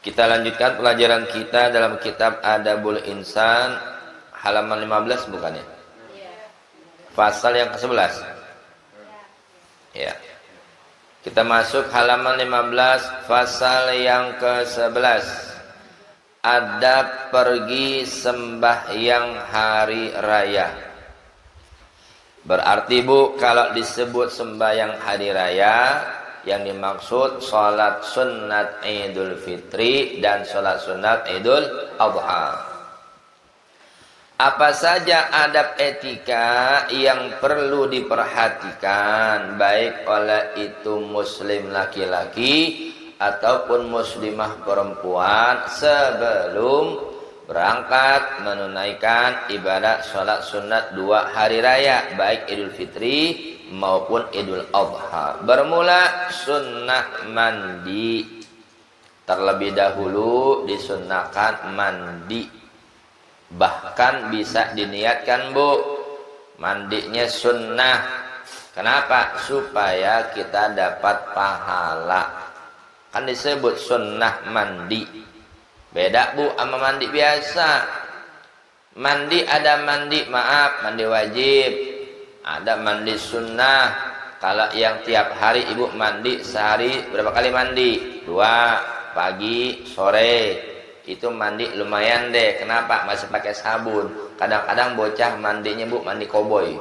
Kita lanjutkan pelajaran kita dalam kitab Adabul Insan halaman 15 bukannya? Pasal yang ke-11. Ya. Kita masuk halaman 15 pasal yang ke-11. Adab pergi sembahyang hari raya. Berarti Bu, kalau disebut sembahyang hari raya, yang dimaksud sholat sunat Idul Fitri dan sholat sunat Idul Adha. Apa saja adab etika yang perlu diperhatikan, baik oleh itu muslim laki-laki ataupun muslimah perempuan sebelum berangkat menunaikan ibadah sholat sunat 2 hari raya, baik Idul Fitri maupun Idul Adha. Bermula sunnah mandi. Terlebih dahulu disunnahkan mandi. Bahkan bisa diniatkan Bu, mandinya sunnah. Kenapa? Supaya kita dapat pahala. Kan disebut sunnah mandi. Beda Bu sama mandi biasa. Mandi ada mandi mandi wajib, ada mandi sunnah. Kalau yang tiap hari ibu mandi sehari berapa kali mandi? 2, pagi, sore. Itu mandi lumayan deh. Kenapa? Masih pakai sabun. Kadang-kadang bocah mandinya Bu mandi koboi.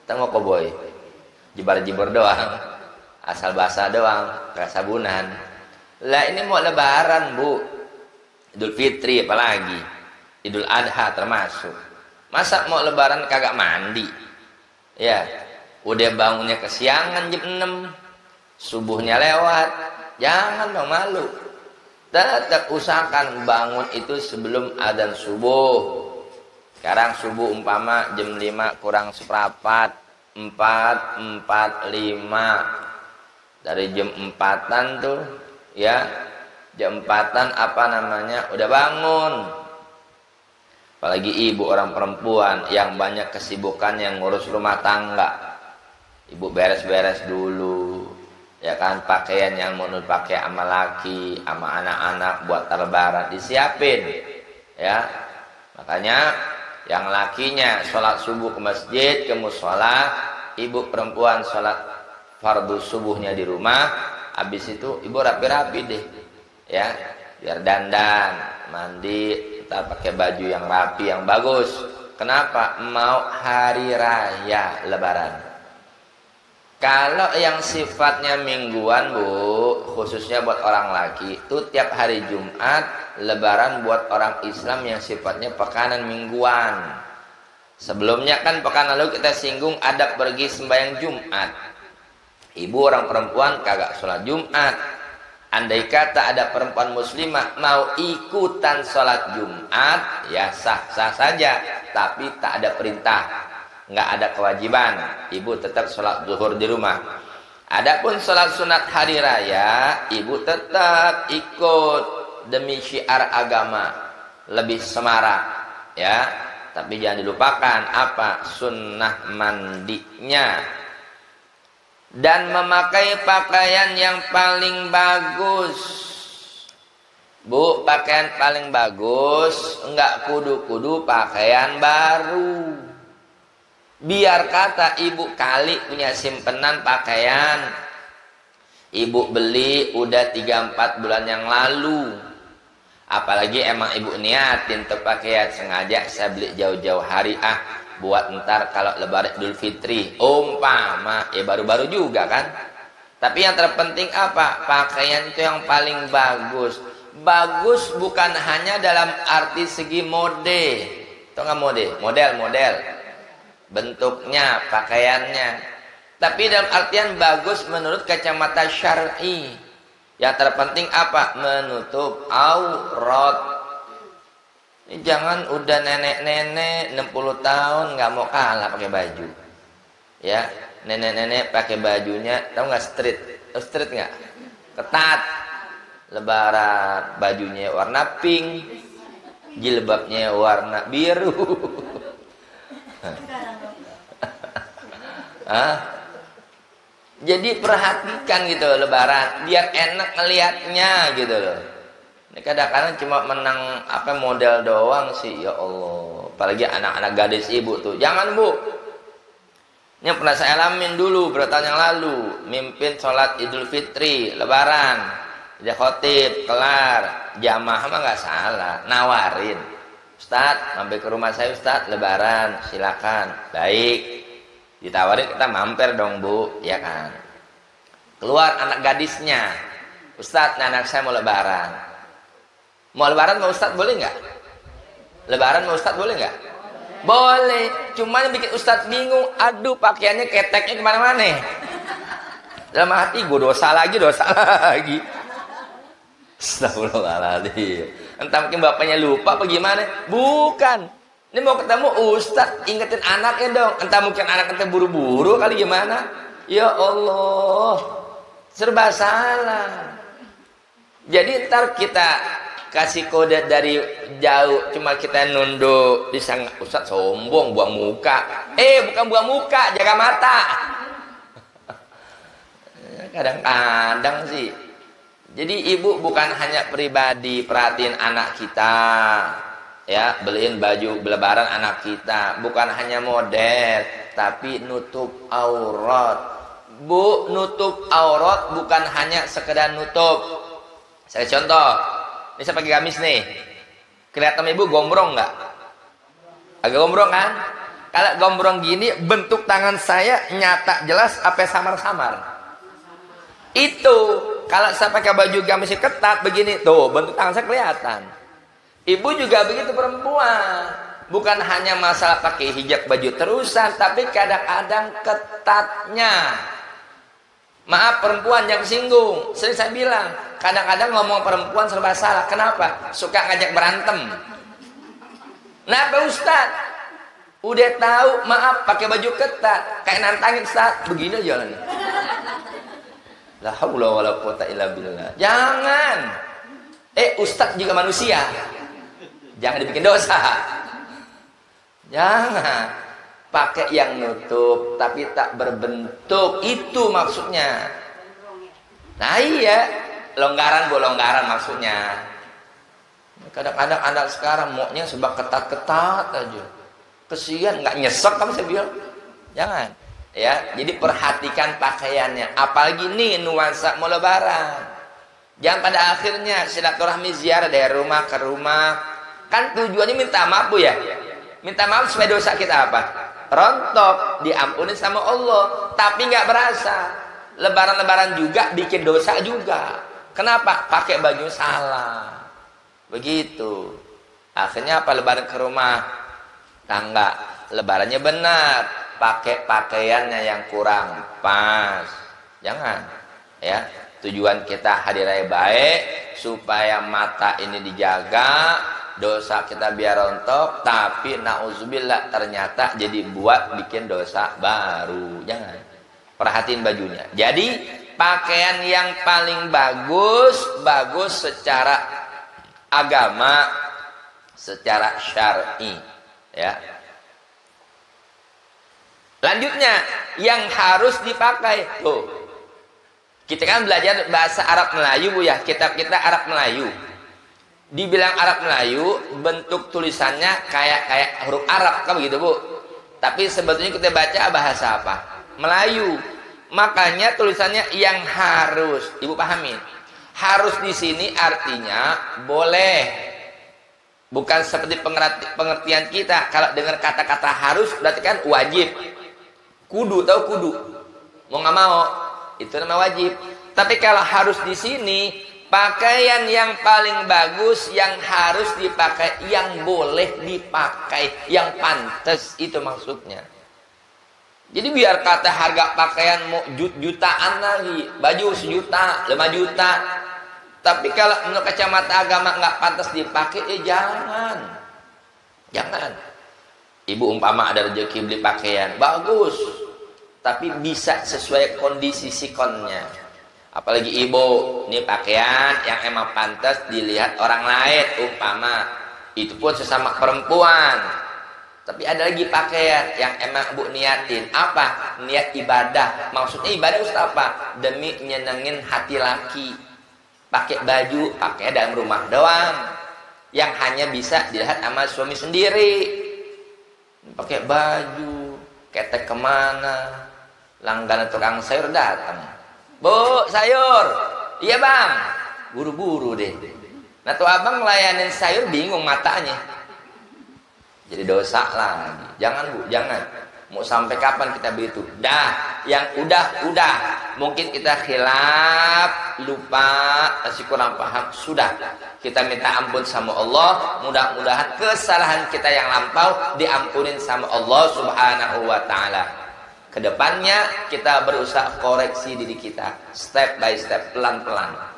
Tengok koboi, jibar-jibar doang, asal basah doang, gak sabunan. Lah ini mau lebaran Bu, Idul Fitri apalagi, Idul Adha termasuk. Masa mau lebaran kagak mandi? Ya, udah bangunnya kesiangan jam 6, subuhnya lewat. Jangan dong, malu. Tetap usahakan bangun itu sebelum adzan subuh. Sekarang subuh umpama jam 5 kurang seperempat, 4:45. Dari jam 4-an tuh ya, jam 4-an apa namanya udah bangun. Apalagi ibu orang perempuan yang banyak kesibukan yang ngurus rumah tangga. Ibu beres-beres dulu, ya kan, pakaian yang mau pakai sama laki, sama anak-anak buat lebaran disiapin, ya. Makanya yang lakinya sholat subuh ke masjid, ke musola, ibu perempuan sholat fardu subuhnya di rumah. Habis itu ibu rapi-rapi deh, ya, biar dandan, mandi, kita pakai baju yang rapi, yang bagus. Kenapa? Mau hari raya lebaran. Kalau yang sifatnya mingguan Bu, khususnya buat orang laki, itu tiap hari Jumat. Lebaran buat orang Islam yang sifatnya pekanan mingguan. Sebelumnya kan pekan lalu kita singgung adab pergi sembahyang Jumat. Ibu orang perempuan kagak sholat Jumat. Andai kata ada perempuan muslimah mau ikutan sholat Jumat, ya sah-sah saja, tapi tak ada perintah, nggak ada kewajiban. Ibu tetap sholat zuhur di rumah. Adapun sholat sunat hari raya, ibu tetap ikut demi syiar agama, lebih semarak, ya. Tapi jangan dilupakan apa? Sunnah mandinya. Dan memakai pakaian yang paling bagus. Bu, pakaian paling bagus enggak kudu-kudu pakaian baru. Biar kata ibu kali punya simpenan pakaian, ibu beli udah 3-4 bulan yang lalu. Apalagi emang ibu niatin tuh pakaian, sengaja saya beli jauh-jauh hari buat ntar kalau lebaran Idul Fitri umpama, ya baru-baru juga kan. Tapi yang terpenting apa? Pakaian itu yang paling bagus. Bagus bukan hanya dalam arti segi mode. Itu nggak mode, model bentuknya, pakaiannya. Tapi dalam artian bagus menurut kacamata syar'i. Yang terpenting apa? Menutup aurat. Ini jangan udah nenek-nenek 60 tahun nggak mau kalah pakai baju. Ya, nenek-nenek pakai bajunya, tahu nggak street? Tahu street nggak? Ketat. Lebaran bajunya warna pink, jilbabnya warna biru. Jadi perhatikan gitu lebaran, biar enak ngelihatnya gitu loh. Kadang-kadang cuma menang apa model doang sih, ya Allah. Apalagi anak-anak gadis ibu tuh. Jangan bu. Ini pernah saya alamin dulu berapa tahun yang lalu. Mimpin sholat Idul Fitri, Lebaran. Dia khotib, kelar. Jamaah mah nggak salah. Nawarin. Ustadz, mampir ke rumah saya Ustadz, Lebaran. Silakan. Baik. Ditawarin, kita mampir dong bu. Ya kan. Keluar anak gadisnya. Ustadz, anak saya mau Lebaran. Mau Lebaran mau Ustadz boleh nggak? Lebaran mau Ustadz boleh nggak? Boleh. Cuma yang bikin Ustadz bingung. Aduh pakaiannya keteknya kemana-mana. Dalam hati gue dosa lagi. Astagfirullahaladzim. Entah mungkin bapaknya lupa apa gimana. Bukan. Ini mau ketemu Ustadz. Ingetin anaknya dong. Entah mungkin anaknya buru-buru kali gimana. Ya Allah. Serba salah. Jadi ntar kita kasih kode dari jauh, cuma kita nunduk disangka Ustadz sombong, buang muka. Bukan buang muka, jaga mata. Kadang-kadang sih. Jadi ibu bukan hanya pribadi perhatiin anak kita, ya beliin baju Lebaran anak kita, bukan hanya model, tapi nutup aurat. Bu, nutup aurat bukan hanya sekedar nutup. Saya contoh. Ini saya pakai gamis nih. Kelihatan ibu gombrong nggak? Agak gombrong kan? Kalau gombrong gini, bentuk tangan saya nyata jelas apa samar-samar? Itu kalau saya pakai baju gamis ketat begini, tuh bentuk tangan saya kelihatan. Ibu juga begitu perempuan. Bukan hanya masalah pakai hijab baju terusan, tapi kadang-kadang ketatnya. Maaf perempuan yang singgung. Sering saya bilang, kadang-kadang ngomong perempuan serba salah. Kenapa? Suka ngajak berantem. Nah Pak Ustadz, udah tahu maaf pakai baju ketat, kayak nantangin Ustadz, begini jalannya. La haula wala quwata illa billah. Jangan. Ustadz juga manusia. Jangan dibikin dosa. Jangan. Pakai yang nutup tapi tak berbentuk, itu maksudnya. Nah iya, longgaran maksudnya. Kadang-kadang anak sekarang maunya sebab ketat-ketat aja. Kesian, nggak nyesek kamu saya bilang. Jangan. Ya, jadi perhatikan pakaiannya. Apalagi nih nuansa mau Lebaran. Jangan pada akhirnya silaturahmi ziarah dari rumah ke rumah. Kan tujuannya minta maaf bu ya. Minta maaf supaya dosa kita apa? Rontok, diampuni sama Allah, tapi nggak berasa. Lebaran-lebaran juga bikin dosa juga. Kenapa? Pakai baju salah. Begitu. Akhirnya apa? Lebaran ke rumah tangga. Lebarannya benar, pakai pakaiannya yang kurang pas. Jangan. Ya, tujuan kita hari raya baik supaya mata ini dijaga. Dosa kita biar rontok, tapi nauzubillah ternyata jadi buat bikin dosa baru. Jangan. Perhatiin bajunya. Jadi pakaian yang paling bagus secara agama, secara syar'i, ya. Lanjutnya yang harus dipakai tuh. Kita kan belajar bahasa Arab Melayu bu ya, kitab kita Arab Melayu. Dibilang Arab Melayu, bentuk tulisannya kayak huruf Arab kan begitu bu. Tapi sebetulnya kita baca bahasa apa? Melayu. Makanya tulisannya yang harus. Ibu pahamin. Harus di sini artinya boleh. Bukan seperti pengertian kita. Kalau dengar kata-kata harus berarti kan wajib. Kudu, tahu kudu? Mau nggak mau, itu namanya wajib. Tapi kalau harus di sini, pakaian yang paling bagus, yang harus dipakai, yang boleh dipakai, yang pantas, itu maksudnya. Jadi biar kata harga pakaian mau jutaan lagi, baju 1 juta, 5 juta. Tapi kalau menurut kacamata agama nggak pantas dipakai, jangan. Jangan. Ibu umpama ada rezeki beli pakaian, bagus. Tapi bisa sesuai kondisi sikonnya. Apalagi ibu, ini pakaian yang emang pantas dilihat orang lain, umpama itu pun sesama perempuan. Tapi ada lagi pakaian yang emang bu niatin apa? Niat ibadah. Maksudnya ibadah Ustaz apa? Demi nyenengin hati laki. Pakai baju, pakai dalam rumah doang, yang hanya bisa dilihat sama suami sendiri. Pakai baju, ketek kemana, langganan tukang sayur datang, "Bu, sayur." "Iya bang." Buru-buru deh. Nah tuh abang ngelayanin sayur bingung matanya, jadi dosa lagi. Jangan bu, jangan. Mau sampai kapan kita begitu? Dah, yang udah. Mungkin kita khilaf, lupa, masih kurang paham. Sudah, kita minta ampun sama Allah. Mudah-mudahan kesalahan kita yang lampau diampunin sama Allah Subhanahu wa ta'ala. Kedepannya kita berusaha koreksi diri kita, step by step, pelan-pelan.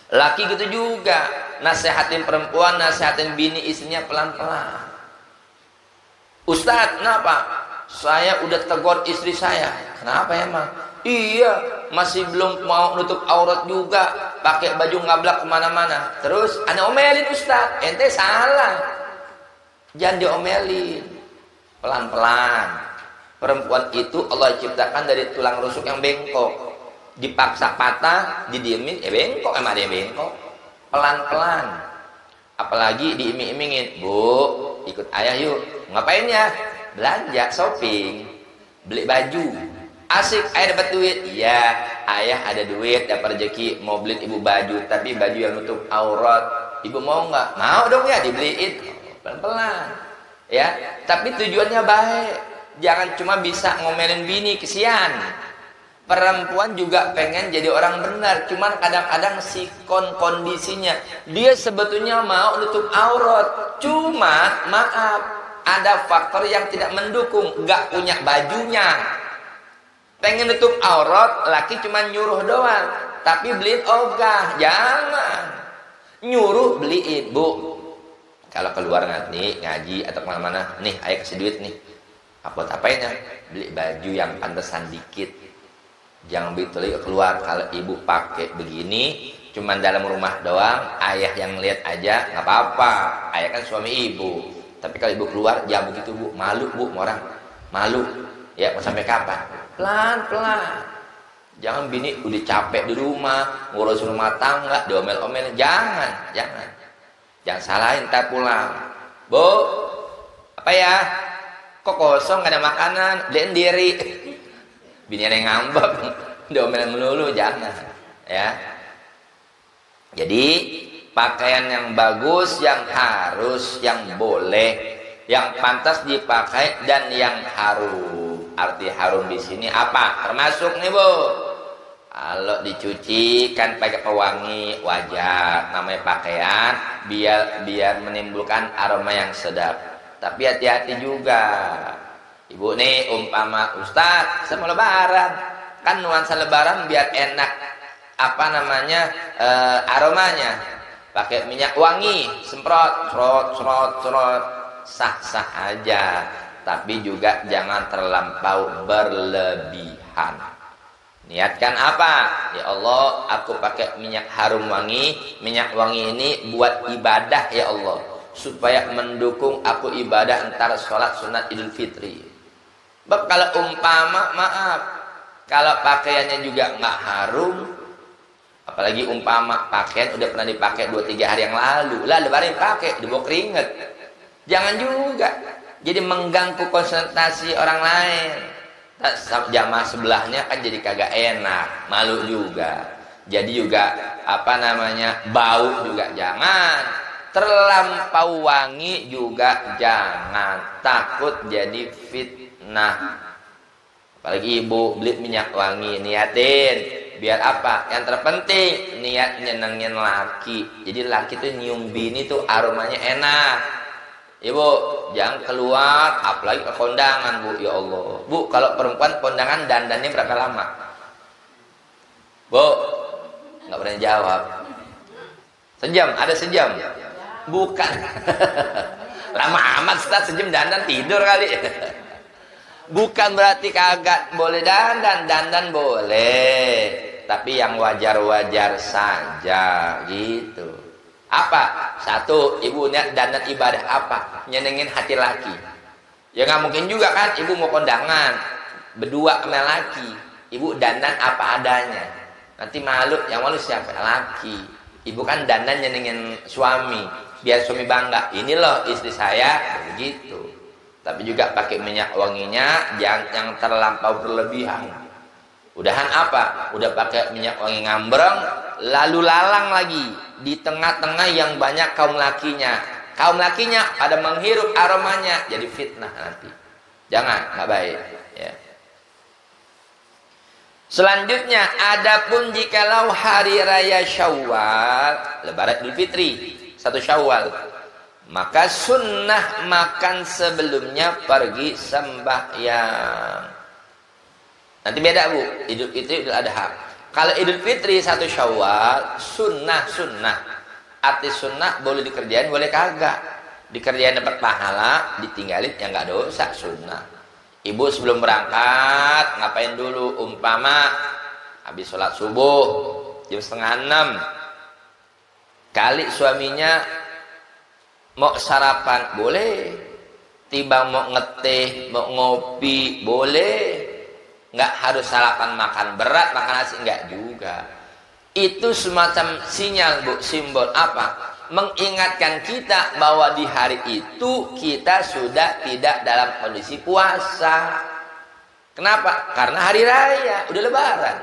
Laki gitu juga, nasihatin perempuan, nasihatin bini istrinya pelan-pelan. "Ustadz, kenapa? Saya udah tegur istri saya." "Kenapa emang?" "Iya, masih belum mau nutup aurat juga, pakai baju ngablak kemana-mana." "Terus ana omelin Ustadz." "Ente salah, jangan diomelin." Pelan-pelan. Perempuan itu Allah ciptakan dari tulang rusuk yang bengkok. Dipaksa patah, didiemin, bengkok, emang dia bengkok. Pelan-pelan. Apalagi diiming-imingin, "Bu, ikut ayah yuk." "Ngapain ya?" "Belanja, shopping, beli baju." "Asik, ayah dapat duit." "Iya, ayah ada duit, dapat rezeki, mau beli ibu baju, tapi baju yang nutup aurat. Ibu mau nggak?" "Mau dong ya, dibeliin." Pelan-pelan, ya. Tapi tujuannya baik. Jangan cuma bisa ngomelin bini, kesian. Perempuan juga pengen jadi orang benar, cuman kadang-kadang sikon kondisinya. Dia sebetulnya mau nutup aurat, cuma maaf, ada faktor yang tidak mendukung, nggak punya bajunya. Pengen nutup aurat, laki cuma nyuruh doang, tapi beliin ogah. Jangan nyuruh beliin. "Bu, kalau keluar nanti ngaji atau kemana-mana, nih ayah kasih duit nih." "Apa apainya?" "Beli baju yang pantesan dikit. Jangan begitu lagi keluar. Kalau ibu pakai begini cuman dalam rumah doang, ayah yang lihat aja nggak apa-apa, ayah kan suami ibu. Tapi kalau ibu keluar jangan begitu bu, malu bu, orang malu." Ya, mau sampai kapan? Pelan-pelan. Jangan bini udah capek di rumah ngurus rumah tangga diomel-omelin. Jangan salahin, ntar pulang, "Bu, apa ya? Kok kosong, gak ada makanan?" "Beliin diri." Bini yang ngambek, diomelin melulu. Jangan, ya. Jadi pakaian yang bagus, yang harus, yang boleh, yang pantas dipakai, dan yang harum. Arti harum di sini apa? Termasuk nih bu, kalau dicuci kan pakai pewangi, wajar, namanya pakaian, biar menimbulkan aroma yang sedap. Tapi hati-hati juga. Ibu nih umpama, "Ustadz, saya mau lebaran." Kan nuansa lebaran biar enak aromanya. Pakai minyak wangi, semprot, serot, sah-sah aja. Tapi juga jangan terlampau berlebihan. Niatkan apa? "Ya Allah, aku pakai minyak harum wangi. Minyak wangi ini buat ibadah ya Allah, supaya mendukung aku ibadah antara sholat sunat Idul Fitri." Kalau umpama, maaf, kalau pakaiannya juga nggak harum, apalagi umpama pakaian udah pernah dipakai 2-3 hari yang lalu, lebaran pakai, dibawa keringet, jangan juga. Jadi mengganggu konsentrasi orang lain. Jamaah sebelahnya kan jadi kagak enak, malu juga. Jadi juga bau juga jangan. Terlampau wangi juga jangan, takut jadi fitnah. Apalagi ibu beli minyak wangi, niatin biar apa? Yang terpenting niat nyenengin laki. Jadi laki tuh nyium bini tuh aromanya enak. Ibu jangan keluar apalagi ke kondangan bu. Ya Allah bu, kalau perempuan kondangan dandannya berapa lama bu? Nggak pernah jawab. Sejam? Ada sejam? Bukan. Lama amat Ustaz, sejam dandan tidur kali. Bukan berarti kagak boleh dandan boleh, tapi yang wajar-wajar saja gitu. Apa? Satu, ibu niat dandan ibadah apa? Nyenengin hati laki. Ya nggak mungkin juga kan ibu mau kondangan berdua sama laki, ibu dandan apa adanya. Nanti malu, yang malu siapa? Laki. Ibu kan dandannya dengan suami, biar suami bangga. Ini loh istri saya, begitu. Tapi juga pakai minyak wanginya, jangan yang terlampau berlebihan. Udahan apa? Udah pakai minyak wangi ngambreng, lalu lalang lagi di tengah-tengah yang banyak kaum lakinya. Kaum lakinya ada menghirup aromanya, jadi fitnah nanti. Jangan, nggak baik. Ya. Selanjutnya, adapun jikalau hari raya Syawal, Lebaran Idul Fitri, 1 Syawal, maka sunnah makan sebelumnya pergi sembahyang. Nanti beda bu, Idul Fitri, Idul Adha. Kalau Idul Fitri 1 Syawal, sunnah. Arti sunnah boleh dikerjain, boleh kagak. Dikerjain dapat pahala, ditinggalin ya nggak dosa, sunnah. Ibu sebelum berangkat ngapain dulu? Umpama habis sholat subuh jam 5:30, kali suaminya mau sarapan boleh, tiba mau ngeteh, mau ngopi boleh, nggak harus sarapan makan berat, makan nasi nggak juga. Itu semacam sinyal bu, simbol apa? Mengingatkan kita bahwa di hari itu kita sudah tidak dalam kondisi puasa. Kenapa? Karena hari raya, udah lebaran.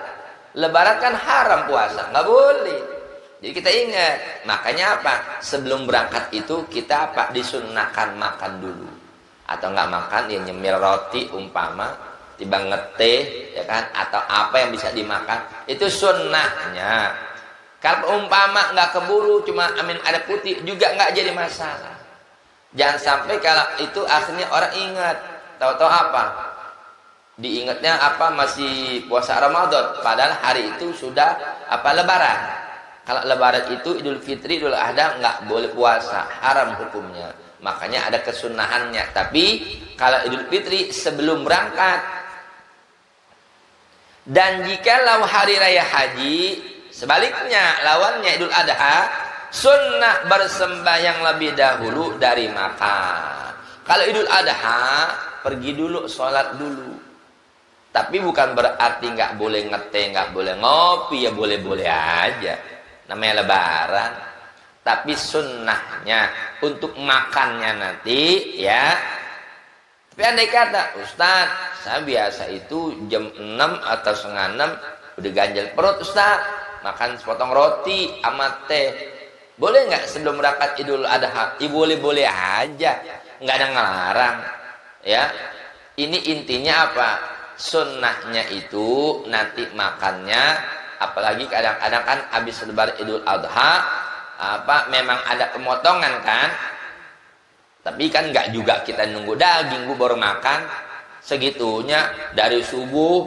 Lebaran kan haram puasa, nggak boleh. Jadi kita ingat, makanya apa? Sebelum berangkat itu kita apa? Disunnahkan makan dulu. Atau nggak makan, ya nyemil roti umpama, tiba ngeteh, ya kan? Atau apa yang bisa dimakan, itu sunnahnya. Kalau umpama nggak keburu, cuma amin ada putih juga nggak jadi masalah. Jangan sampai kalau itu akhirnya orang ingat, tahu-tahu apa? Diingatnya apa? Masih puasa Ramadan, padahal hari itu sudah apa? Lebaran. Kalau Lebaran itu Idul Fitri, Idul Adha nggak boleh puasa, haram hukumnya. Makanya ada kesunahannya. Tapi kalau Idul Fitri sebelum berangkat. Dan jikalau hari raya haji, sebaliknya, lawannya Idul Adha, sunnah bersembahyang lebih dahulu dari makan. Kalau Idul Adha, pergi dulu, sholat dulu. Tapi bukan berarti nggak boleh ngeteh, nggak boleh ngopi, ya boleh-boleh aja. Namanya Lebaran. Tapi sunnahnya untuk makannya nanti, ya. Tapi andai kata, Ustaz, saya biasa itu jam 6 atau setengah 6 udah ganjel perut, Ustaz. Makan sepotong roti sama teh, boleh nggak sebelum berangkat Idul Adha? Boleh-boleh aja, nggak ada ngelarang. Ya, ini intinya apa? Sunnahnya itu nanti makannya, apalagi kadang-kadang kan habis lebaran Idul Adha, apa memang ada pemotongan kan? Tapi kan nggak juga kita nunggu daging, baru makan segitunya dari subuh,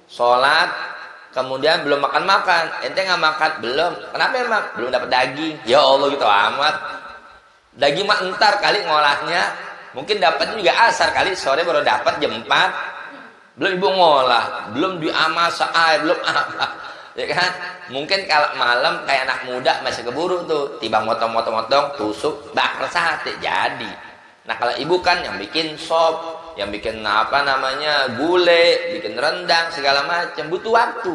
sholat. Kemudian belum makan-makan, ente nggak makan belum? Kenapa emang? Belum dapat daging. Ya Allah gitu amat. Daging mah entar kali ngolahnya, mungkin dapatnya juga asar kali, sore baru dapat jam 4. Belum ibu ngolah, belum diamasak air, belum apa. Ya kan? Mungkin kalau malam kayak anak muda masih keburu tuh, tiba motong-motong, tusuk, bakar sate jadi. Nah kalau ibu kan yang bikin sop, yang bikin apa namanya gulai, bikin rendang segala macam, butuh waktu.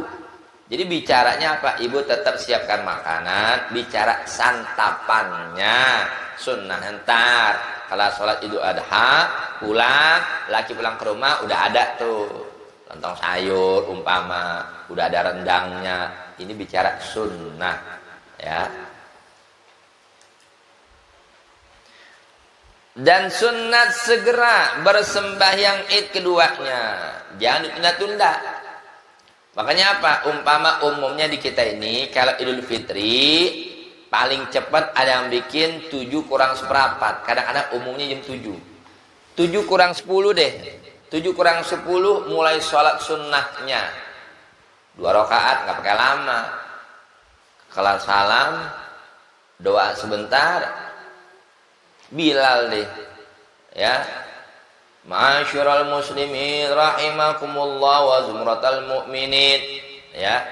Jadi bicaranya apa? Ibu tetap siapkan makanan, bicara santapannya, sunnah ntar. Kalau sholat Idul Adha, pulang, laki pulang ke rumah udah ada tuh lontong sayur umpama, udah ada rendangnya. Ini bicara sunnah, ya. Dan sunat segera bersembahyang Id keduanya, jangan ditunda-tunda. Makanya apa? Umpama umumnya di kita ini kalau Idul Fitri paling cepat ada yang bikin 7 kurang seperempat. Kadang-kadang umumnya jam 7. 7 kurang 10 deh. 7 kurang 10 mulai sholat sunnahnya. 2 rakaat nggak pakai lama. Kelar salam, doa sebentar. Bilal deh, ya. Ma'asyiral muslimin rahimakumullah wa zumratal mu'minin, ya.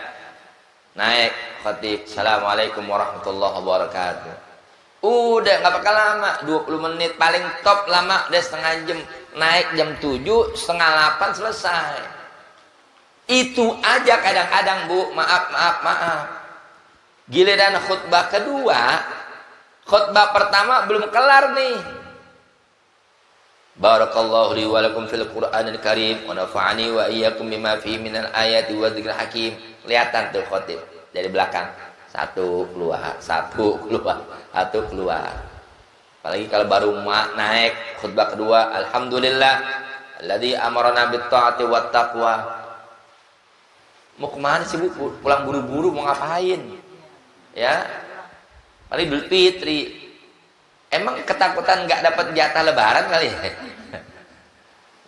Naik khatib, assalamualaikum warahmatullahi wabarakatuh. Udah nggak pakai lama, 20 menit paling top, lama udah setengah jam. Naik jam 7, setengah 8 selesai. Itu aja kadang-kadang Bu, maaf. Giliran khutbah kedua, khutbah pertama belum kelar nih. Barakallahu li wa lakum fil Qur'anil Karim wa nafa'ani wa iyyakum bima fihi minal ayati wa dzikril hakim. Kelihatan tuh khotib dari belakang. Satu keluar. Apalagi kalau baru naik khutbah kedua, alhamdulillah alladzi amarna bit ta'ati wat taqwa. Mau kemana sih Bu? Pulang buru-buru mau ngapain? Ya. Paling Idul Fitri. Emang ketakutan nggak dapat jatah lebaran kali ya?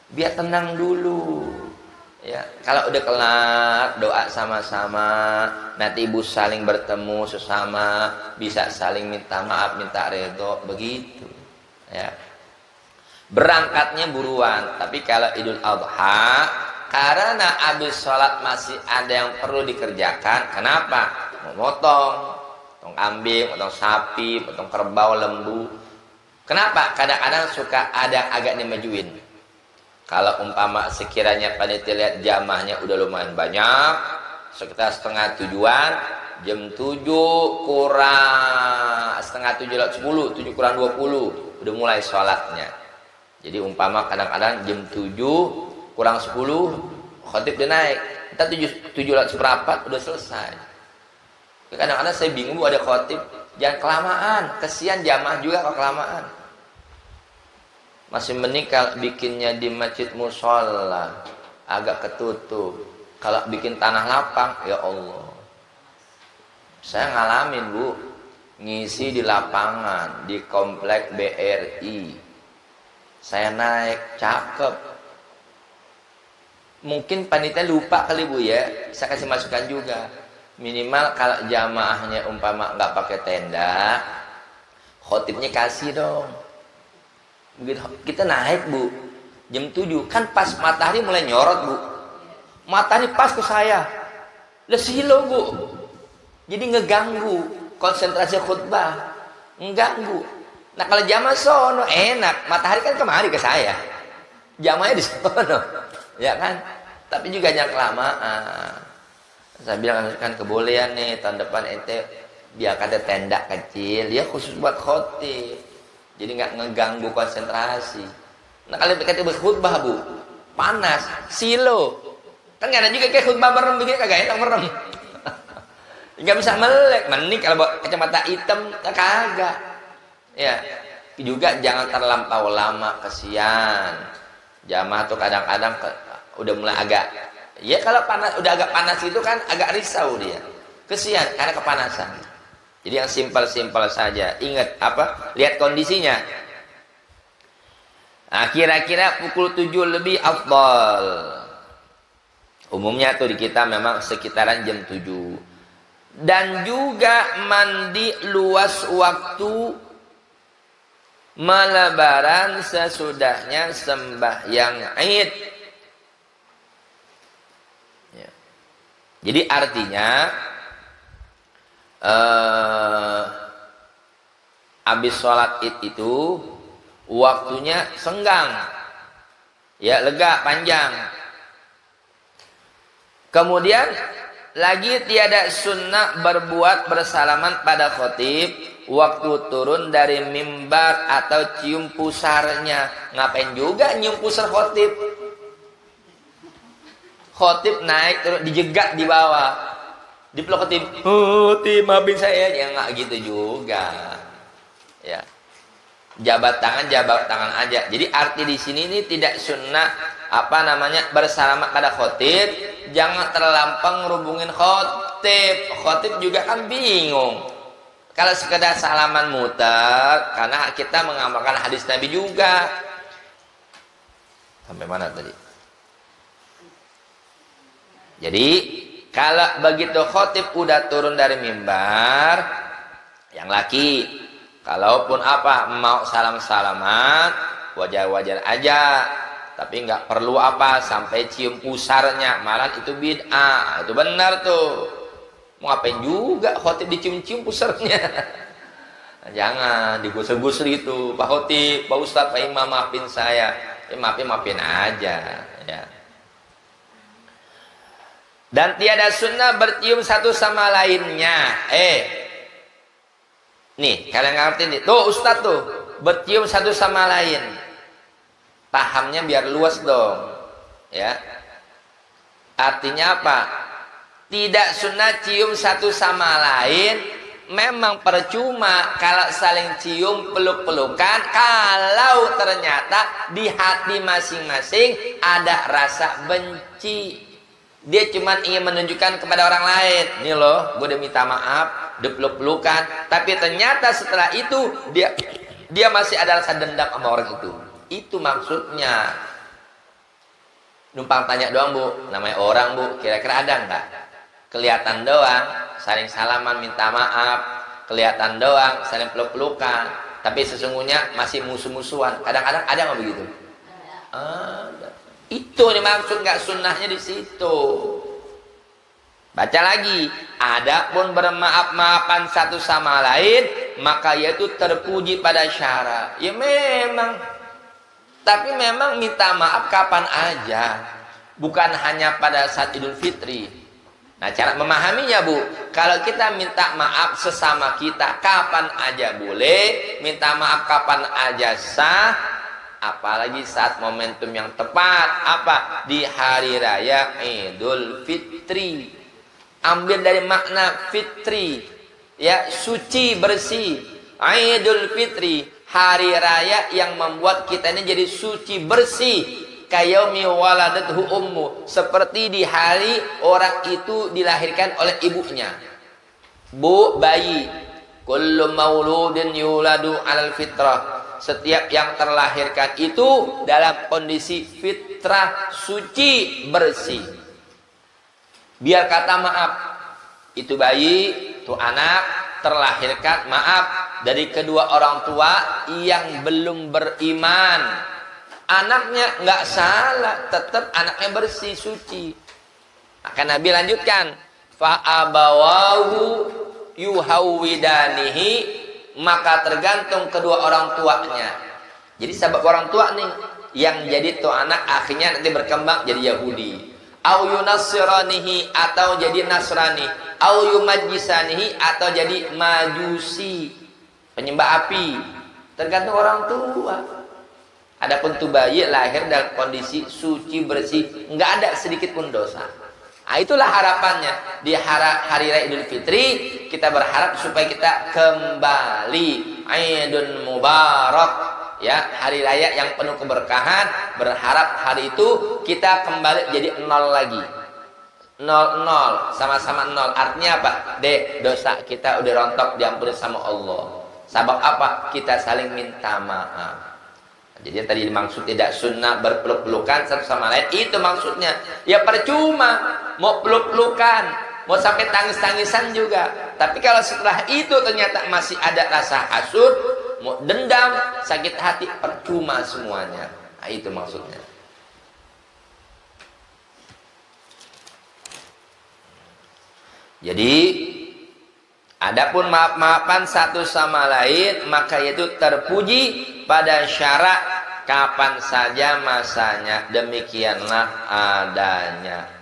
Biar tenang dulu. Ya, kalau udah kelar doa sama-sama, nanti ibu saling bertemu sesama, bisa saling minta maaf, minta redho, begitu. Ya. Berangkatnya buruan, tapi kalau Idul Adha, karena habis sholat masih ada yang perlu dikerjakan. Kenapa? Memotong, potong kambing, potong sapi, potong kerbau, lembu. Kenapa? Kadang-kadang suka ada agak dimajuin. Kalau umpama sekiranya panitia lihat jamahnya udah lumayan banyak, sekitar setengah tujuan, jam 7 kurang setengah 7 lewat 10, 7 kurang 20 udah mulai sholatnya. Jadi umpama kadang-kadang jam 7 kurang 10 khotib udah naik, kita 7 lewat seperempat udah selesai. Kadang-kadang saya bingung ada khotib, jangan kelamaan, kesian jamaah juga kalau kelamaan. Masih mending kalau bikinnya di masjid musola agak ketutup. Kalau bikin tanah lapang, ya Allah. Saya ngalamin Bu, ngisi di lapangan di komplek BRI. Saya naik, cakep. Mungkin panitia lupa kali Bu ya. Saya kasih masukan juga. Minimal kalau jamaahnya umpama nggak pakai tenda, khotibnya kasih dong. Begitu kita naik Bu, jam 7 kan pas matahari mulai nyorot Bu. Matahari pas ke saya, lah silo Bu. Jadi ngeganggu konsentrasi khutbah, mengganggu. Nah kalau jamaah sono enak, matahari kan kemari ke saya, jamaahnya di sono, ya kan. Tapi juga jangan kelamaan. Saya bilang kan kebolehan nih tahun depan ente biar ada tenda kecil, ya khusus buat khotib. Jadi nggak ngeganggu konsentrasi. Nah kalau kita berkhutbah Bu, panas, silo, kan nggak ada juga kayak khutbah merem begini, kagak enak merem. Nggak bisa melek, mending kalau bawa kacamata hitam, kagak. Ya, juga jangan terlampau lama, kesian. Jamaah tuh kadang-kadang udah mulai agak, ya kalau panas, udah agak panas itu kan agak risau dia, kesian karena kepanasan. Jadi yang simpel-simpel saja. Ingat apa? Lihat kondisinya. Nah, kira-kira pukul 7 lebih afdal. Umumnya tuh di kita memang sekitaran jam 7. Dan juga mandi luas waktu melebaran sesudahnya sembahyang Id. Ya. Jadi artinya habis sholat Id itu waktunya senggang, ya lega, panjang. Kemudian lagi tiada sunnah berbuat bersalaman pada khotib waktu turun dari mimbar atau cium pusarnya. Ngapain juga nyium pusar khotib? Khotib naik terus dijegat di bawah. Dipeluk khotib, maafin saya, ya nggak gitu juga, ya. Jabat tangan aja. Jadi arti di sini ini tidak sunnah bersalamat pada khotib, jangan terlampau ngerubungin khotib. Khotib juga kan bingung. Kalau sekedar salaman muter, karena kita mengamalkan hadis Nabi juga. Sampai mana tadi? Jadi kalau begitu khotib udah turun dari mimbar, yang laki, kalaupun mau salam-salaman, wajar-wajar aja. Tapi nggak perlu sampai cium pusarnya, malah itu bid'ah. Itu benar tuh. Mau ngapain juga khotib dicium-cium pusarnya? Jangan digusur-gusur itu. Pak khotib, Pak Ustadz, Pak Imam, maafin saya. Maafin aja. Ya. Dan tiada sunnah bercium satu sama lainnya. Nih, kalian ngerti nih. Tuh Ustadz tuh, bercium satu sama lain. Pahamnya biar luas dong. Ya. Artinya apa? Tidak sunnah cium satu sama lain. Memang percuma kalau saling cium peluk-pelukan kalau ternyata di hati masing-masing ada rasa benci. Dia cuma ingin menunjukkan kepada orang lain, nih loh, gue udah minta maaf, udah peluk-pelukan, tapi ternyata setelah itu dia masih ada rasa dendam sama orang itu. Itu maksudnya. Numpang tanya doang, Bu, namanya orang, Bu, kira-kira ada nggak? Kelihatan doang, saling salaman minta maaf, kelihatan doang, saling peluk-pelukan, tapi sesungguhnya masih musuh-musuhan. Kadang-kadang ada nggak begitu? Ada. Itu dimaksud nggak sunnahnya di situ. Baca lagi. Adapun bermaaf-maafan satu sama lain, maka yaitu terpuji pada syara. Ya memang. Tapi memang minta maaf kapan aja, bukan hanya pada saat Idul Fitri. Nah, cara memahaminya, Bu, kalau kita minta maaf sesama kita kapan aja boleh, minta maaf kapan aja sah, apalagi saat momentum yang tepat, apa? Di hari raya Idul Fitri. Ambil dari makna fitri, ya, suci, bersih. Idul Fitri, hari raya yang membuat kita ini jadi suci, bersih. Kayaumi waladathu ummu, seperti di hari orang itu dilahirkan oleh ibunya. Bu, bayi, kullu mauludin yuladu alal fitrah, setiap yang terlahirkan itu dalam kondisi fitrah, suci, bersih. Biar kata maaf, itu bayi, itu anak terlahirkan, maaf, dari kedua orang tua yang belum beriman. Anaknya nggak salah, tetap anaknya bersih, suci. Akan Nabi lanjutkan, fa abawahu yuhawwidanihi, maka tergantung kedua orang tuanya. Jadi sebab orang tua nih yang jadi tuh anak akhirnya nanti berkembang jadi Yahudi, au yunassiranihi, atau jadi Nasrani, au yumajjisanihi, atau jadi Majusi, penyembah api. Tergantung orang tua. Adapun tuh bayi lahir dalam kondisi suci, bersih, nggak ada sedikit pun dosa. Nah, itulah harapannya di hari raya Idul Fitri. Kita berharap supaya kita kembali Idul Mubarak, ya, hari raya yang penuh keberkahan. Berharap hari itu kita kembali jadi nol lagi, nol, sama-sama nol. Artinya apa? Dosa kita udah rontok, diampuni sama Allah. Sebab apa? Kita saling minta maaf. Jadi yang tadi dimaksud tidak sunnah berpeluk-pelukan satu sama lain, itu maksudnya. Ya percuma mau peluk-pelukan, mau sampai tangis-tangisan juga. Tapi kalau setelah itu ternyata masih ada rasa hasud, mau dendam, sakit hati, percuma semuanya. Nah, itu maksudnya. Jadi adapun maaf-maafan satu sama lain, maka itu terpuji pada syarak kapan saja masanya, demikianlah adanya.